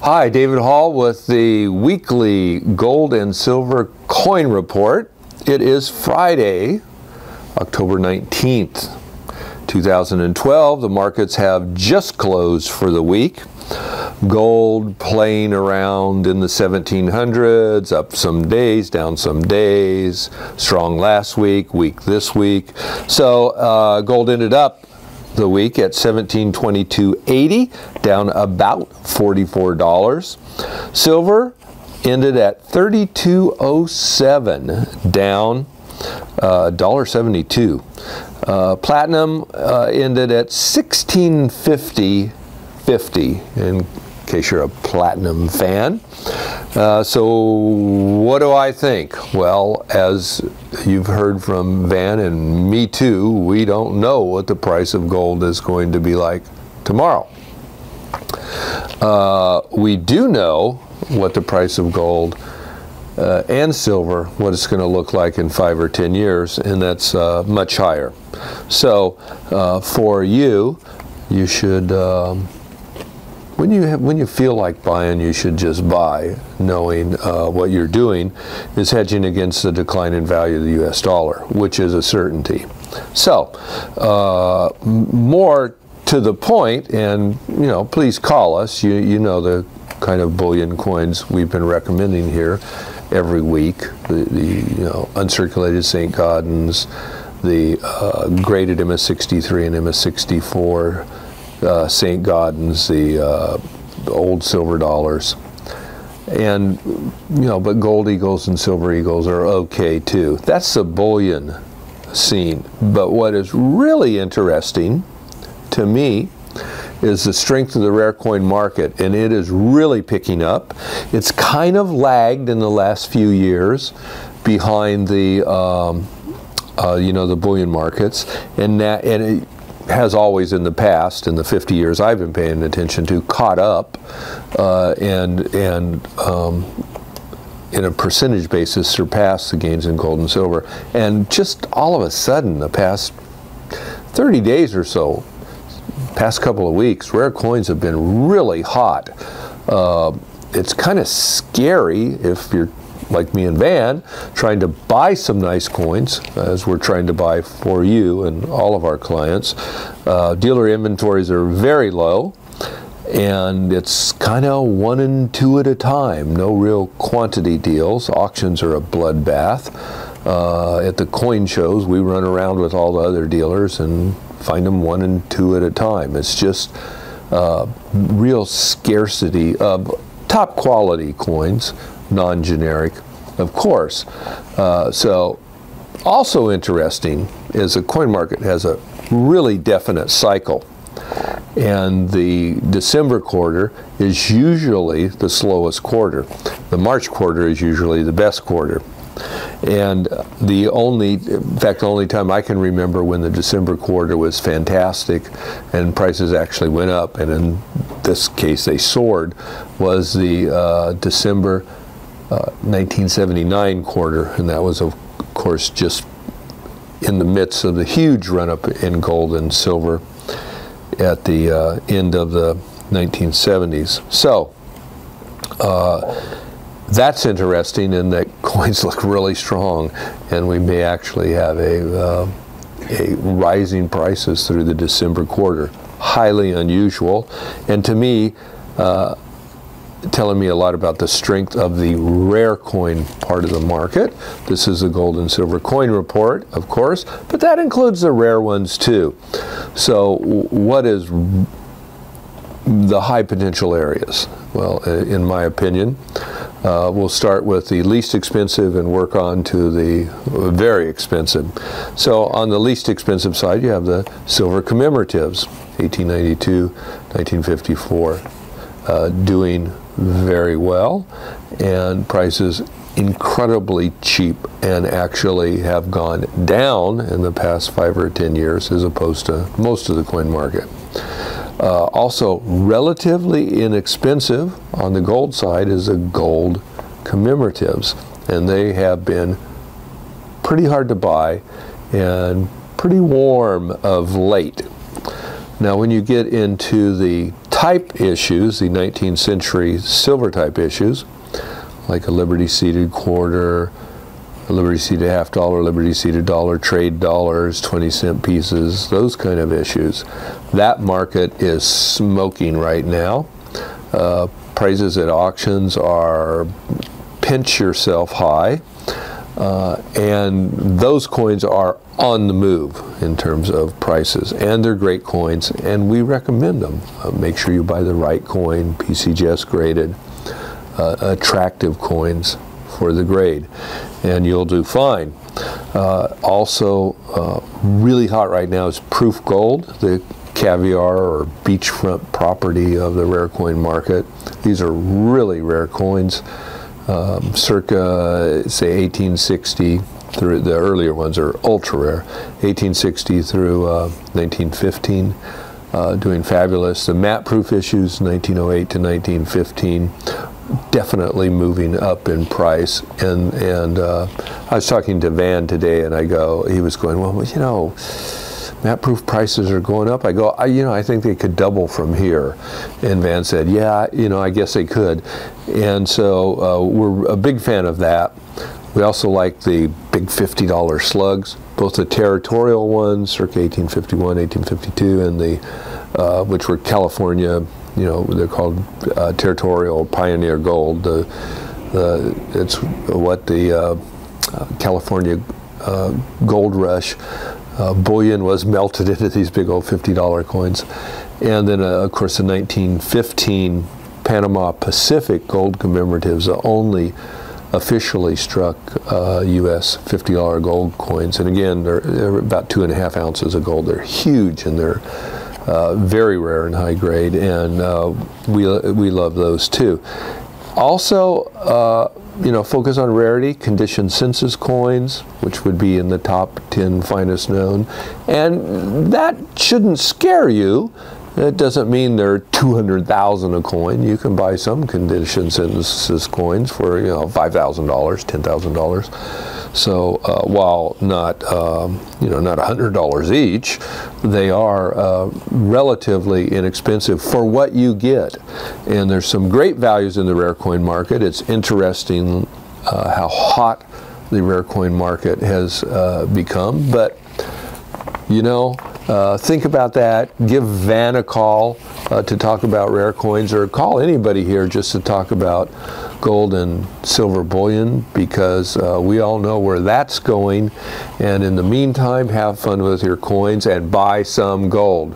Hi, David Hall with the weekly gold and silver coin report. It is Friday, October 19th, 2012. The markets have just closed for the week. Gold playing around in the 1700s, up some days, down some days, strong last week, weak this week. So gold ended up the week at $1722.80, down about $44. Silver ended at $32.07, down $1.72. Platinum ended at $16.50, in case you're a platinum fan. So what do I think? Well, as you've heard from Van and me too, we don't know what the price of gold is going to be like tomorrow. We do know what the price of gold and silver, what it's going to look like in 5 or 10 years, and that's much higher. So for you should when you feel like buying, you should just buy, knowing what you're doing is hedging against the decline in value of the U.S. dollar, which is a certainty. So, more to the point, and please call us. You know the kind of bullion coins we've been recommending here every week. The uncirculated St. Gaudens, the graded MS63 and MS64. St. Gaudens, the old silver dollars, and but gold eagles and silver eagles are okay too. That's the bullion scene. But what is really interesting to me is the strength of the rare coin market, and it is really picking up. It's kind of lagged in the last few years behind the the bullion markets, and it has always in the past, in the 50 years I've been paying attention to, caught up and in a percentage basis surpassed the gains in gold and silver. And just all of a sudden, the past 30 days or so, past couple of weeks, rare coins have been really hot. It's kind of scary if you're like me and Van, trying to buy some nice coins, as we're trying to buy for you and all of our clients. Dealer inventories are very low, and it's kind of 1 and 2 at a time. No real quantity deals. Auctions are a bloodbath. At the coin shows, we run around with all the other dealers and find them 1 and 2 at a time. It's just real scarcity of top quality coins, non-generic, of course. So also interesting is the coin market has a really definite cycle, and the December quarter is usually the slowest quarter. The March quarter is usually the best quarter. And the only time I can remember when the December quarter was fantastic and prices actually went up, and in this case they soared, was the December 1979 quarter, and that was of course just in the midst of the huge run-up in gold and silver at the end of the 1970s. So that's interesting, and that coins look really strong, and we may actually have a rising prices through the December quarter. Highly unusual, and to me telling me a lot about the strength of the rare coin part of the market. This is the gold and silver coin report, of course, but that includes the rare ones too. So what is the high potential areas? Well, in my opinion, we'll start with the least expensive and work on to the very expensive. So on the least expensive side, you have the silver commemoratives, 1892, 1954, doing very well, and prices incredibly cheap, and actually have gone down in the past 5 or 10 years as opposed to most of the coin market. Also relatively inexpensive on the gold side is the gold commemoratives, and they have been pretty hard to buy and pretty warm of late. Now when you get into the type issues, the 19th century silver type issues, like a Liberty seated quarter, a Liberty seated half dollar, Liberty seated dollar, trade dollars, 20-cent pieces, those kind of issues. That market is smoking right now. Prices at auctions are pinch yourself high, and those coins are on the move in terms of prices, and they're great coins, and we recommend them. Make sure you buy the right coin, PCGS graded, attractive coins for the grade, and you'll do fine. Also, really hot right now is proof gold, the caviar or beachfront property of the rare coin market. These are really rare coins, circa, say, 1860 through, the earlier ones are ultra rare, 1860 through 1915, doing fabulous. The matte proof issues, 1908 to 1915, definitely moving up in price. And I was talking to Van today, and he was going, well, you know, matte proof prices are going up. I go, I think they could double from here. And Van said, yeah, I guess they could. And so we're a big fan of that. We also like the big $50 slugs, both the territorial ones, circa 1851, 1852, and the which were California. They're called territorial pioneer gold. It's what the California gold rush bullion was melted into these big old $50 coins. And then, of course, the 1915 Panama Pacific gold commemoratives, the only officially struck U.S. $50 gold coins. And again, they're about 2.5 ounces of gold. They're huge, and they're very rare and high grade, and we love those too. Also, focus on rarity, condition census coins, which would be in the top 10 finest known, and that shouldn't scare you. It doesn't mean they're 200,000 a coin. You can buy some condition census coins for $5,000, $10,000. So while not not $100 each, they are relatively inexpensive for what you get. And there's some great values in the rare coin market. It's interesting how hot the rare coin market has become, but think about that. Give Van a call to talk about rare coins, or call anybody here just to talk about gold and silver bullion, because we all know where that's going. And in the meantime, have fun with your coins and buy some gold.